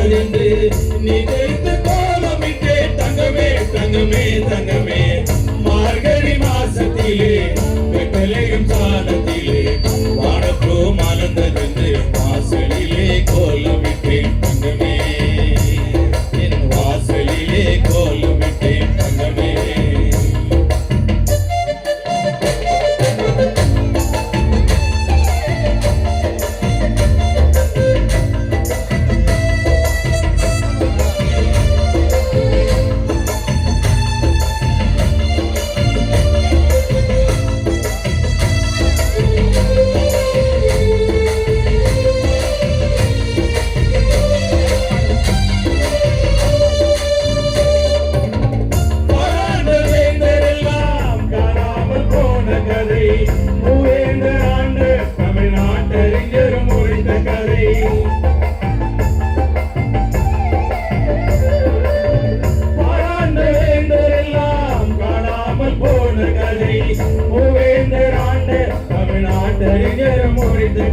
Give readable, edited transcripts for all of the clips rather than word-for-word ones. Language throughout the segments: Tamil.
மலர்ந்ததென்று நீ தெரிந்து கோலமிட்டே தங்கமே தங்கமே தங்கமே மார்கழி மாசத்திலே வெட்டலையும் சாணத்திலே வானப்பூ மலர்ந்ததென்று வாசலிலே கோலமிட்டேன் தங்கமே என் வாசலிலே கோலமிட்டேன் தங்கமே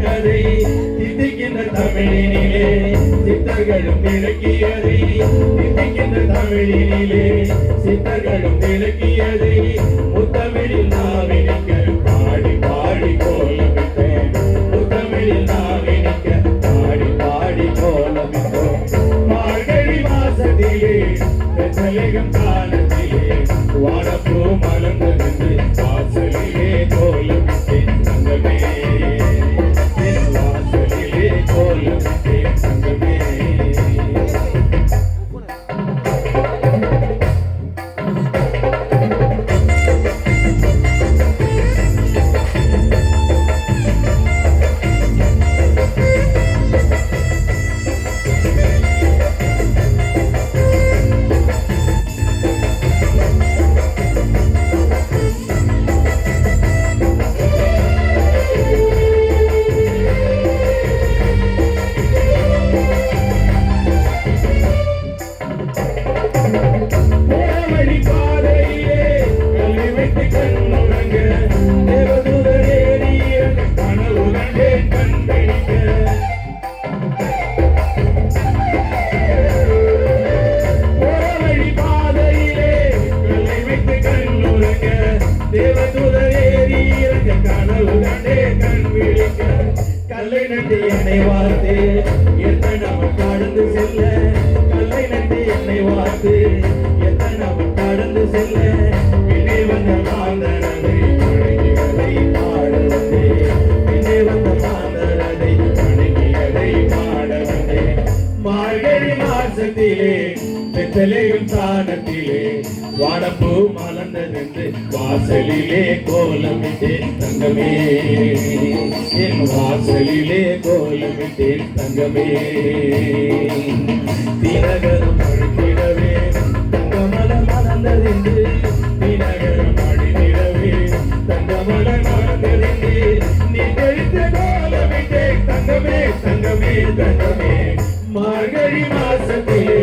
கதை தித்திக்கின்ற தமிழினிலே சித்தர்களும் விளக்கியதை தித்திக்கின்ற தமிழினிலே சித்தர்களும் விளக்கியதை முத்தமிழில் நாவினிக்க பாடி பாடி கோலமிட்டேன் முத்தமிழில் நாவினிக்க பாடி பாடி கோலமிட்டோம் மார்கழி மாசத்திலே வெத்தலையும் காலத்திலே வானப்பூ மலர்ந்ததென்று வாசலிலே கோலமிட்டேன் தங்கமே கல்லை நட்டு என்னை வார்த்து எத்தனை அவன் கடந்து செல்ல கல்லை நட்டு என்னை வார்த்து எத்தனை அவன் கடந்து செல்ல பின்னே வந்த மாந்தரதை வணங்கியதை பாட வந்தே பின்னே வந்த மாந்தரதை வணங்கியதை பாட வந்தே மார்கழி மாசத்திலே வெத்தலையும் சாணத்திலே வானப்பூ மலர்ந்ததென்று வாசலிலே கோலமிட்டேன் தங்கமே என் வாசலிலே கோலமிட்டேன் தங்கமே தினகரம் அழித்திடவே தங்கமலர் மலர்ந்ததென்று தினகரம் அழித்திடவே தங்கமலர் மலர்ந்ததென்று நீ தெரிந்த கோலமிட்டேன் தங்கமே தங்கமே தங்கமே மார்கழி மாசத்திலே